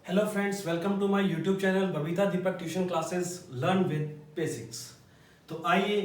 Hello friends, welcome to my YouTube channel Babita Deepak tuition classes learn with basics. तो आइए,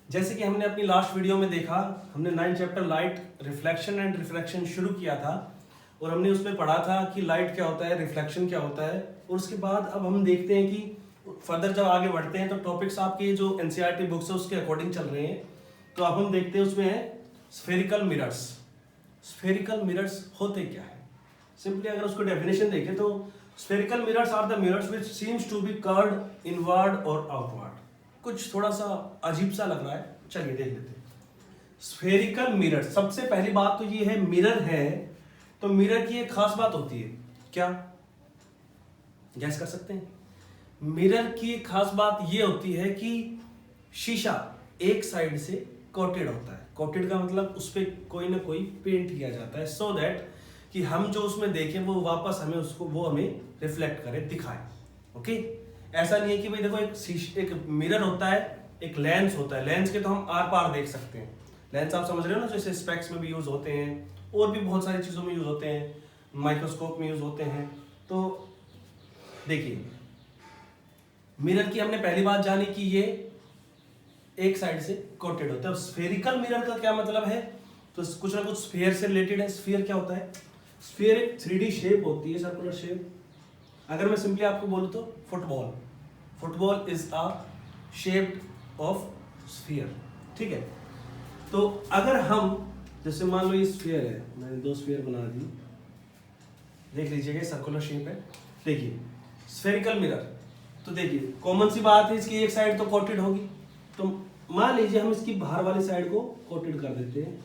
जैसे कि हमने अपनी लास्ट वीडियो में देखा, हमने 9 chapter light reflection and refraction शुरू किया था और हमने उसमें पढ़ा था कि लाइट क्या होता है, रिफ्लेक्शन क्या होता है। और उसके बाद अब हम देखते हैं कि फर्दर जब आगे बढ़ते हैं तो टॉपिक्स आपके जो एनसीईआरटी बुक्स है उसके अकॉर्डिंग चल रहे हैं। तो अब हम देखते हैं उसमें है स्फेरिकल मिरर्स। स्फेरिकल मिरर्स होते क्या है? सिंपली अगर उसको डेफिनेशन देखें तो spherical mirrors are the mirrors which seems to be curved inward or outward। कुछ थोड़ा सा अजीब सा लग रहा है, चलिए देख लेते हैं। स्फेरिकल मिरर, सबसे पहली बात तो ये है, मिरर है तो मिरर की एक खास बात होती है, क्या गैस कर सकते हैं? मिरर की एक खास बात ये होती है कि शीशा एक साइड से कोटेड होता है। कोटेड का मतलब उस पर कोई ना कोई पेंट किया जाता है सो दैट कि हम जो उसमें देखें वो वापस हमें उसको वो हमें रिफ्लेक्ट करे, दिखाए। ओके, ऐसा नहीं है कि भाई देखो एक मिरर होता है, एक लेंस होता है। लेंस के तो हम आर पार देख सकते हैं। लेंस आप समझ रहे हो ना, जैसे स्पेक्स में भी यूज होते हैं और भी बहुत सारी चीजों में यूज होते हैं, माइक्रोस्कोप में यूज होते हैं। तो देखिए, मिरर की हमने पहली बात जानी कि ये एक साइड से कोटेड होता है। स्फेरिकल मिरर का क्या मतलब है? तो कुछ ना कुछ स्फीयर से रिलेटेड है। स्फीयर क्या होता है? स्फीयर एक 3D शेप होती है, सर्कुलर शेप। अगर मैं सिंपली आपको बोलूं तो football is a shape of sphere. ठीक है, तो अगर हम जैसे मान लो ये स्फीयर है, मैंने 2 स्फीयर बना दी, देख लीजिएगा सर्कुलर शेप है। देखिए स्फेरिकल मिरर, तो देखिए कॉमन सी बात है, इसकी एक साइड तो कोटेड होगी। तो मान लीजिए हम इसकी बाहर वाली साइड को कोटेड कर देते हैं,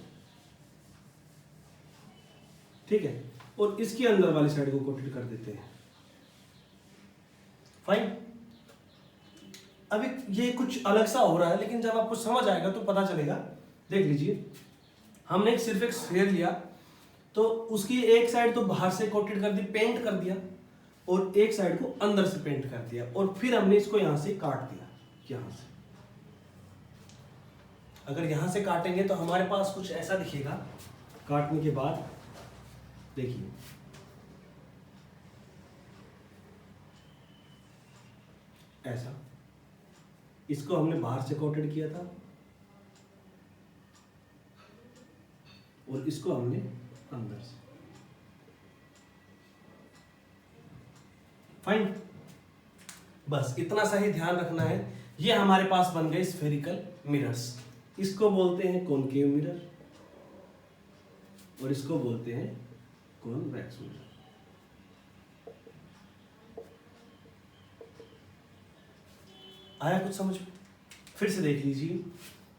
ठीक है, और इसकी अंदर वाली साइड को कोटेड कर देते हैं। फाइन। अभी ये कुछ अलग सा हो रहा है, लेकिन जब आपको समझ आएगा तो पता चलेगा। देख लीजिए, हमने सिर्फ एक स्फीयर लिया तो उसकी एक साइड तो बाहर से कोटेड कर दी, पेंट कर दिया, और एक साइड को अंदर से पेंट कर दिया, और फिर हमने इसको यहां से काट दिया। यहां से अगर यहां से काटेंगे तो हमारे पास कुछ ऐसा दिखेगा। काटने के बाद देखिए, ऐसा, इसको हमने बाहर से कोटेड किया था और इसको हमने अंदर से। फाइन, बस इतना सा ही ध्यान रखना है। ये हमारे पास बन गए स्फेरिकल मिरर्स। इसको बोलते हैं कॉनकेव मिरर और इसको बोलते हैं कॉन्वेक्स मिरर। आया कुछ समझ में? फिर से देख लीजिए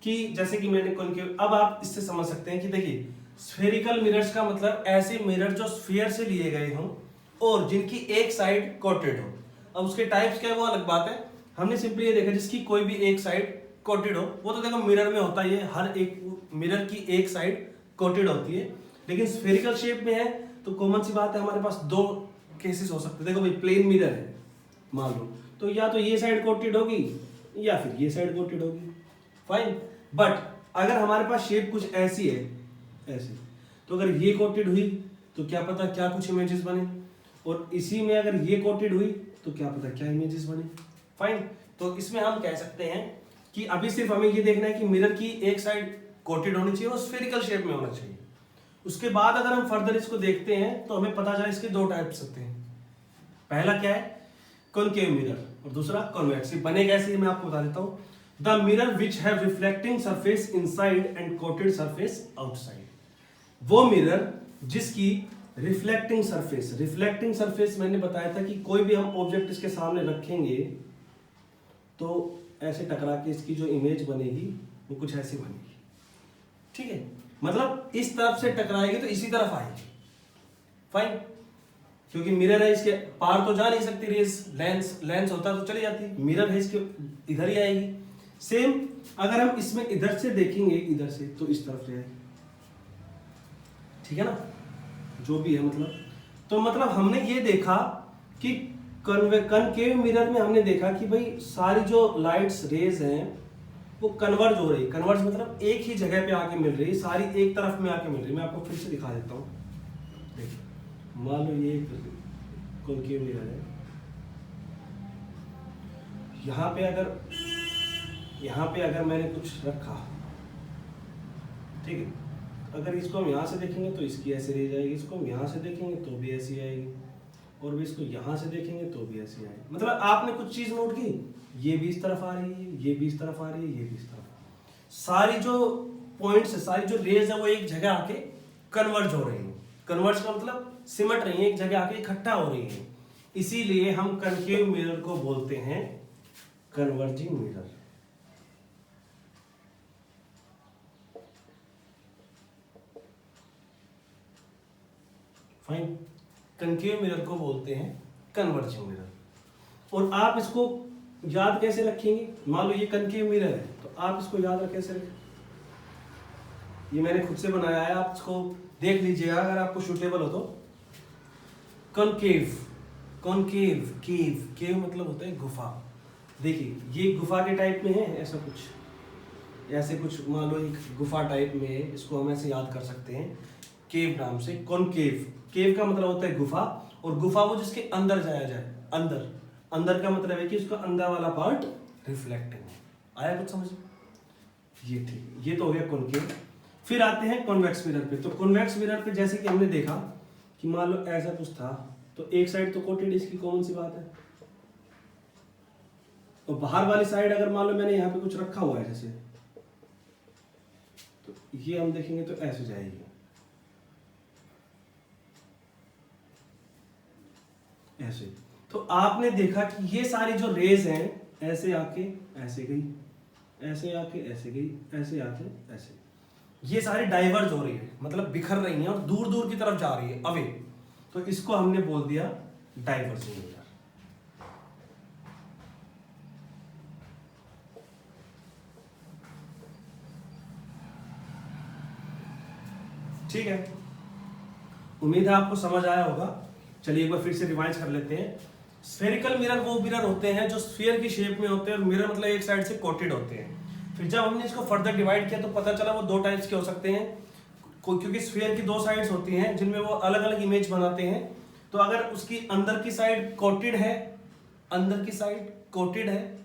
कि जैसे कि मैंने कॉनकेव, अब आप इससे समझ सकते हैं कि देखिए स्फेरिकल मिरर्स का मतलब ऐसे मिरर जो स्फीयर से लिए गए हों और जिनकी एक साइड कोटेड हो। अब उसके टाइप्स क्या है वो अलग बात है। हमने सिंपली ये देखा जिसकी कोई भी एक साइड कोटेड हो, वो तो देखो मिरर में होता ही है, हर एक मिरर की एक साइड कोटेड होती है। लेकिन स्फेरिकल शेप में है तो कॉमन सी बात है, हमारे पास 2 केसेस हो सकते हैं। देखो भाई, प्लेन मिरर है मान लो, तो या तो ये साइड कोटेड होगी या फिर ये साइड कोटेड होगी। फाइन, बट अगर हमारे पास शेप कुछ ऐसी है, ऐसे, तो अगर ये कोटेड हुई तो क्या पता क्या कुछ इमेजेस बने, और इसी में अगर ये कोटेड हुई तो क्या पता क्या इमेजेस बने। फाइन, तो इसमें हम कह सकते हैं कि अभी सिर्फ हमें ये देखना है कि मिरर की एक साइड कोटेड होनी चाहिए और स्फेरिकल शेप में होना चाहिए। उसके बाद अगर हम फर्दर इसको देखते हैं तो हमें पता चला इसके 2 टाइप्स होते हैं। पहला क्या है? कॉनकेव मिरर, और दूसरा कॉन्वेक्स। बने कैसे मैं आपको बता देता हूं। The mirror which have reflecting surface inside and coated surface outside. वो मिरर जिसकी रिफ्लेक्टिंग सरफेस मैंने बताया था कि कोई भी हम ऑब्जेक्ट इसके सामने रखेंगे तो ऐसे टकरा के इसकी जो इमेज बनेगी वो कुछ ऐसी बनेगी। ठीक है, मतलब इस तरफ से टकराएगी तो इसी तरफ आएगी। फाइन, क्योंकि मिरर है, इसके पार तो जा नहीं सकती रेस। लेंस होता तो चली जाती, मिरर है इसके इधर ही आएगी। सेम अगर हम इसमें इधर से देखेंगे, इधर से, तो इस तरफ से आएगी। ठीक है ना, जो भी है मतलब। तो मतलब हमने ये देखा कि कनकेव मिरर में हमने देखा कि भाई सारी जो लाइट्स रेज हैं वो कन्वर्ज हो रही है। कन्वर्ज मतलब एक ही जगह पे आके मिल रही है, सारी एक तरफ में आके मिल रही है। मैं आपको फिर से दिखा देता हूँ। देखिए मान लो ये कॉनकेव मिरर है। यहाँ पे अगर मैंने कुछ रखा, ठीक है, अगर इसको हम यहाँ से देखेंगे तो इसकी ऐसे रेज आएगी, इसको हम यहाँ से देखेंगे तो भी ऐसी आएगी, और भी इसको यहाँ से देखेंगे तो भी ऐसी आएगी। मतलब आपने कुछ चीज नोट की, ये भी इस तरफ आ रही है, ये भी इस तरफ आ रही है, ये भी इस तरफ। सारी जो पॉइंट्स है, सारी जो रेज है वो एक जगह आके कन्वर्ज हो रही है। कन्वर्ज का मतलब सिमट रही है, एक जगह आके इकट्ठा हो रही है। इसीलिए हम कनकेव मिरर को बोलते हैं converging mirror. Fine, concave mirror को बोलते हैं कन्वर्जिंग मिरर। और आप इसको याद कैसे रखेंगे? मान लो ये कनकेव मिरर है, तो आप इसको याद रख कैसे रखें? ये मैंने खुद से बनाया है, आप इसको देख लीजिएगा अगर आपको सूटेबल हो तो। कॉनकेव, कॉनकेव, केव, केव मतलब होता है गुफा। देखिए ये गुफा के टाइप में है, ऐसा कुछ, ऐसे कुछ मान लो एक गुफा टाइप में है, इसको हम ऐसे याद कर सकते हैं केव नाम से। कॉनकेव, केव का मतलब होता है गुफा, और गुफा वो जिसके अंदर जाया जाए। अंदर, अंदर का मतलब है कि उसका अंदर वाला पार्ट रिफ्लेक्टिंग है। आया कुछ समझ? ये ठीक, ये तो हो गया कॉनकेव। फिर आते हैं कॉन्वेक्स मिरर पे। तो कॉन्वेक्स मिरर पे जैसे कि हमने देखा कि मान लो ऐसा कुछ था, तो एक साइड तो कोटेड, इसकी कॉमन सी बात है, और बाहर वाली साइड अगर मान लो मैंने यहाँ पे कुछ रखा हुआ है जैसे, तो ये हम देखेंगे तो ऐसे जाएगी, ऐसे। तो आपने देखा कि ये सारी जो रेज हैं ऐसे आके ऐसे गई, ऐसे आके ऐसे गई, ऐसे आके ऐसे, ये सारी डाइवर्ज हो रही है, मतलब बिखर रही हैं और दूर दूर की तरफ जा रही है, अवे। तो इसको हमने बोल दिया डाइवर्जिंग मिरर। ठीक है, उम्मीद है आपको समझ आया होगा। चलिए एक बार फिर से रिवाइज कर लेते हैं। स्फेरिकल मिरर वो मिरर होते हैं जो स्फीयर की शेप में होते हैं, और मिरर मतलब एक साइड से कोटेड होते हैं। फिर जब हमने इसको फर्दर डिवाइड किया तो पता चला वो दो टाइप्स के हो सकते हैं, क्योंकि स्फीयर की दो साइड्स होती हैं जिनमें वो अलग अलग इमेज बनाते हैं। तो अगर उसकी अंदर की साइड कोटेड है, अंदर की साइड कोटेड है,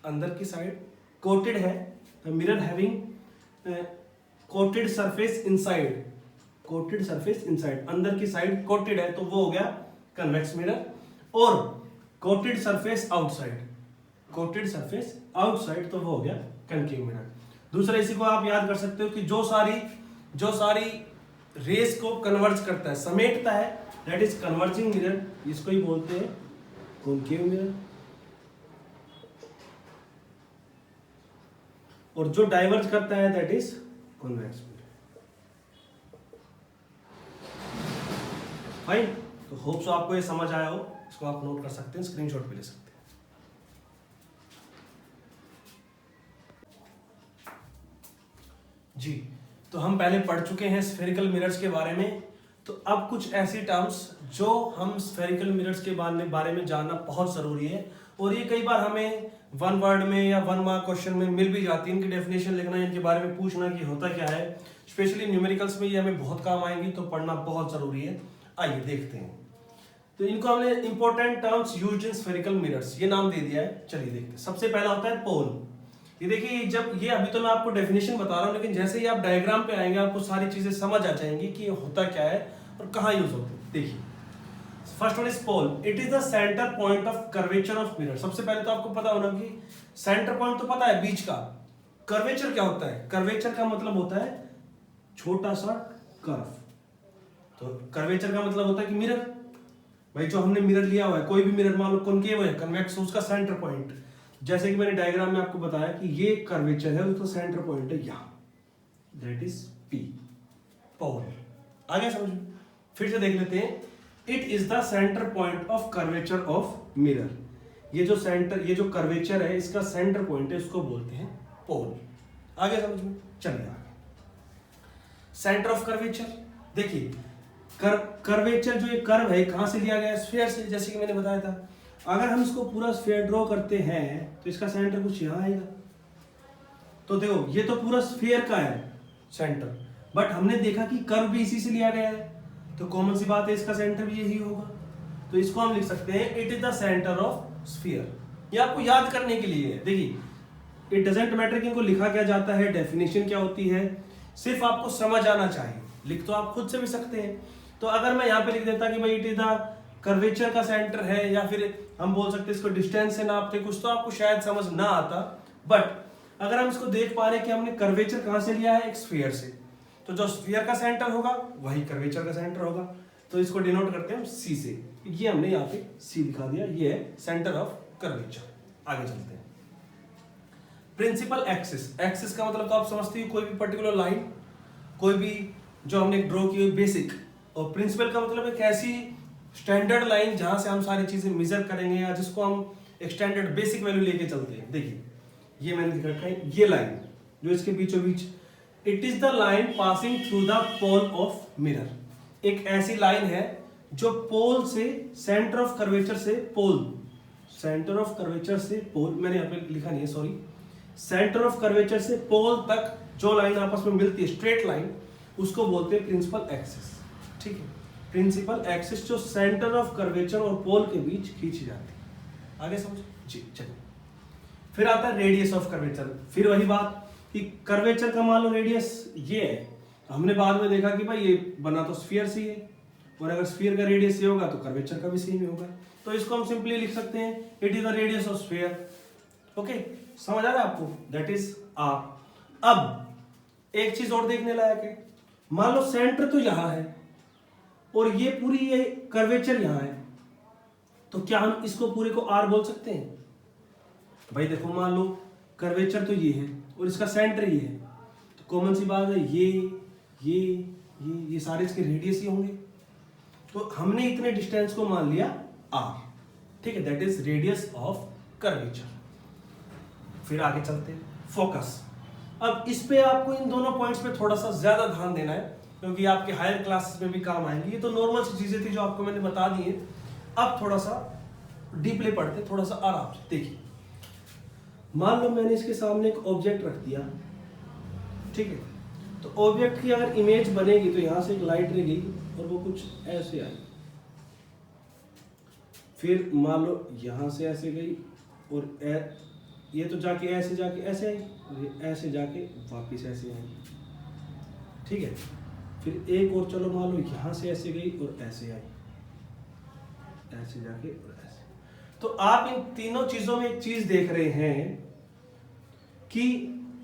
अंदर की साइड कोटेड है, mirror having coated surface inside, coated surface inside, अंदर की साइड कोटेड है तो वो हो गया कन्वेक्स मिरर। और coated surface outside, coated surface outside तो वो हो गया कनकेव मिरर। दूसरा इसी को आप याद कर सकते हो कि जो सारी रेस को कन्वर्ज करता है, समेटता है, दैट इज कन्वर्जिंग मिरर, इसको ही बोलते हैं कॉनकेव मिरर। और जो डाइवर्ज करता है that is convex mirror. Fine, तो होप सो आपको ये समझ आया हो। इसको आप नोट कर सकते हैं, स्क्रीनशॉट भी ले सकते हैं। जी, तो हम पहले पढ़ चुके हैं स्फेरिकल मिरर्स के बारे में। तो अब कुछ ऐसी टर्म्स जो हम स्फेरिकल मिरर्स के बारे में जानना बहुत जरूरी है, और ये कई बार हमें वन वर्ड में या वन मार्क क्वेश्चन में मिल भी जाती है। इनकी डेफिनेशन लिखना, इनके बारे में पूछना कि होता क्या है, स्पेशली न्यूमेरिकल्स में ये हमें बहुत काम आएंगी, तो पढ़ना बहुत जरूरी है। आइए देखते हैं। तो इनको हमने important terms used in spherical mirrors ये नाम दे दिया है। चलिए देखते हैं। सबसे पहला होता है पोल। ये देखिए, जब ये अभी तो मैं आपको डेफिनेशन बता रहा हूँ, लेकिन जैसे ही आप डायग्राम पे आएंगे आपको सारी चीजें समझ आ जाएंगी कि ये होता क्या है और कहाँ यूज होता है। देखिए, first one is pole. It is the centre point of curvature of mirror. सबसे पहले तो आपको पता होना कि सेंटर पॉइंट तो पता है, बीच का। कर्वेचर क्या होता है? कर्वेचर का मतलब होता है छोटा सा कर्व। तो कर्वेचर का मतलब होता है कि मिरर, भाई जो हमने मिरर लिया हुआ है, कोई भी मिरर मान लो कॉनकेव है, कन्वेक्स, उसका सेंटर पॉइंट, जैसे कि मैंने डायग्राम में आपको बताया कि ये कर्वेचर है, उसका सेंटर पॉइंट है यहां, दैट इज पी, पोल। आगे समझो, फिर से देख लेते हैं। It is the centre point of curvature of mirror. ये जो सेंटर, ये जो कर्वेचर है, इसका सेंटर पॉइंट है, इसको बोलते हैं पोल। आगे समझ में, चलिए आगे। सेंटर ऑफ कर्वेचर, देखिए कर्वेचर जो ये कर्व है कहां से लिया गया है? स्फीयर से, जैसे कि मैंने बताया था। अगर हम इसको पूरा स्फीयर ड्रॉ करते हैं तो इसका सेंटर कुछ यहां आएगा। तो देखो, ये तो पूरा स्फीयर का है सेंटर, बट हमने देखा कि कर्व भी इसी से लिया गया है, तो कॉमन सी बात है इसका सेंटर भी यही होगा। तो इसको हम लिख सकते हैं it is the centre of sphere. ये आपको याद करने के लिए है। देखिए इट डजंट मैटर कि इनको लिखा क्या जाता है, डेफिनेशन क्या होती है, सिर्फ आपको समझ आना चाहिए। लिख तो आप खुद से भी सकते हैं। तो अगर मैं यहाँ पे लिख देता कि भाई इट इज द कर्वेचर का सेंटर है, या फिर हम बोल सकते हैं इसको डिस्टेंस से नापते कुछ, तो आपको शायद समझ ना आता। बट अगर हम इसको देख पा रहे हैं कि हमने कर्वेचर कहां से लिया है, एक स्फीयर से, तो जो स्फीयर का सेंटर होगा वही कर्वेचर का सेंटर होगा। तो इसको डिनोट करते हैं हम सी से। ये हमने यहाँ पे सी दिखा दिया, ये है सेंटर ऑफ कर्वेचर। आगे चलते हैं। प्रिंसिपल एक्सिस, एक्सिस का मतलब तो आप समझते हो कोई भी पर्टिकुलर लाइन, कोई भी जो हमने ड्रॉ की हुई बेसिक, और प्रिंसिपल का मतलब एक ऐसी स्टैंडर्ड लाइन जहां से हम सारी चीजें मेजर करेंगे, या जिसको हम एक स्टैंडर्ड बेसिक वैल्यू लेके चलते हैं। देखिए ये मैंने दिखा रखा है, ये लाइन जो इसके बीचों बीच, it is the line passing through the pole of mirror. एक ऐसी लाइन है जो पोल से, सेंटर ऑफ कर्वेचर से पोल, सेंटर ऑफ कर्वेचर से पोल, मैंने यहाँ पे लिखा नहीं है सॉरी, सेंटर ऑफ कर्वेचर से पोल तक जो लाइन आपस में मिलती है, स्ट्रेट लाइन, उसको बोलते हैं प्रिंसिपल एक्सिस। ठीक है, प्रिंसिपल एक्सिस जो सेंटर ऑफ कर्वेचर और पोल के बीच खींची जाती है। आगे समझो जी, चलिए। फिर आता है रेडियस ऑफ कर्वेचर। फिर वही बात कि कर्वेचर का मान लो रेडियस ये है, हमने बाद में देखा कि भाई ये बना तो स्फीयर से ही है, और अगर स्फीयर का रेडियस ये होगा तो कर्वेचर का भी सेम ही होगा। तो इसको हम सिंपली लिख सकते हैं it is the radius of sphere. Okay, समझ आ रहा है आपको, दैट इज आर। अब एक चीज और देखने लायक है, मान लो सेंटर तो यहां है और ये पूरी ये कर्वेचर यहां है, तो क्या हम इसको पूरे को आर बोल सकते हैं? भाई देखो मान लो कर्वेचर तो ये है और इसका सेंटर ये है, तो कॉमन सी बात है ये सारे इसके रेडियस ही होंगे। तो हमने इतने डिस्टेंस को मान लिया आर। ठीक है, that is radius of curvature. फिर आगे चलते हैं, फोकस। अब इस पे आपको इन दोनों पॉइंट्स पे थोड़ा सा ज्यादा ध्यान देना है, क्योंकि आपके हायर क्लासेस में भी काम आएंगी। ये तो नॉर्मल सी चीजें थी जो आपको मैंने बता दी है। अब थोड़ा सा डीपली पढ़ते, थोड़ा सा आराम से देखिए। मान लो मैंने इसके सामने एक ऑब्जेक्ट रख दिया, ठीक है, तो ऑब्जेक्ट की अगर इमेज बनेगी तो यहां से एक लाइट रहेगी और वो कुछ ऐसे आई, फिर मान लो यहां से ऐसे गई और ये तो जाके ऐसे ऐसे आई, और ये ऐसे जाके वापिस ऐसे आई। ठीक है, फिर एक और चलो मान लो यहां से ऐसे गई और ऐसे आई, ऐसे जाके और ऐसे। तो आप इन तीनों चीजों में एक चीज देख रहे हैं कि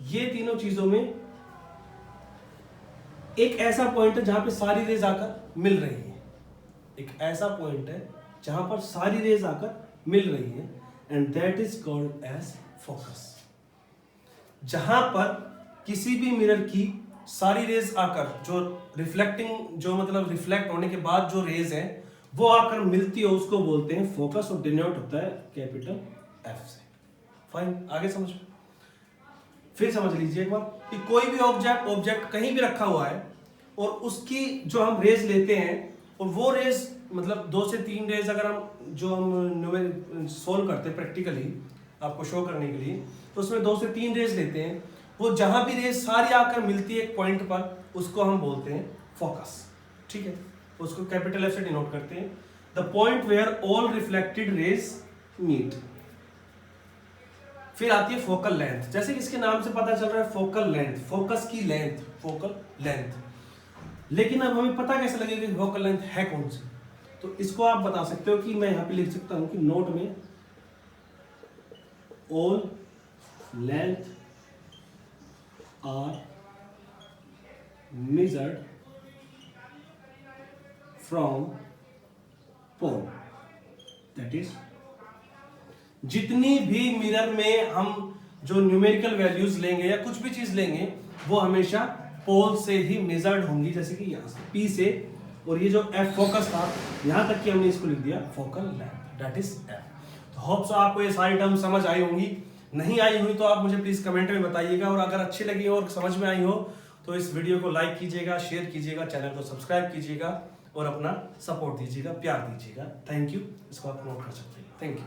ये तीनों चीजों में एक ऐसा पॉइंट है जहां पे सारी रेज आकर मिल रही है। एक ऐसा पॉइंट है जहां पर सारी रेज आकर मिल रही है, and that is called as focus. जहां पर किसी भी मिरर की सारी रेज आकर, जो रिफ्लेक्टिंग, जो मतलब रिफ्लेक्ट होने के बाद जो रेज है वो आकर मिलती है, उसको बोलते हैं फोकस, और डिनोट होता है कैपिटल एफ से। फाइन, आगे समझ। फिर समझ लीजिए एक बार कि कोई भी ऑब्जेक्ट कहीं भी रखा हुआ है और उसकी जो हम रेज लेते हैं, और वो रेज मतलब 2 से 3 रेज अगर हम जो हम सोल्व करते हैं प्रैक्टिकली आपको शो करने के लिए, तो उसमें 2 से 3 रेज लेते हैं। वो जहां भी रेज सारी आकर मिलती है एक पॉइंट पर, उसको हम बोलते हैं फोकस। ठीक है, उसको कैपिटल एफ से डिनोट करते हैं, the point where all reflected rays meet. फिर आती है फोकल लेंथ। जैसे कि इसके नाम से पता चल रहा है फोकल लेंथ, फोकस की लेंथ, फोकल लेंथ। लेकिन अब हमें पता कैसे लगेगा कि फोकल लेंथ है कौन सी? तो इसको आप बता सकते हो कि मैं यहां पे लिख सकता हूं कि नोट में all length are measured from pole, that is जितनी भी मिरर में हम जो न्यूमेरिकल वैल्यूज लेंगे या कुछ भी चीज लेंगे वो हमेशा पोल से ही मेजर्ड होंगी। जैसे कि यहां से पी से, और ये जो एफ फोकस था यहां तक कि हमने इसको लिख दिया focal length, that is F. तो होप सो आपको ये सारी टर्म समझ आई होंगी। नहीं आई हुई तो आप मुझे प्लीज कमेंट में बताइएगा, और अगर अच्छी लगी हो और समझ में आई हो तो इस वीडियो को लाइक कीजिएगा, शेयर कीजिएगा, चैनल को सब्सक्राइब कीजिएगा और अपना सपोर्ट दीजिएगा, प्यार दीजिएगा। Thank you. इसको आप नोट कर सकते हैं। Thank you.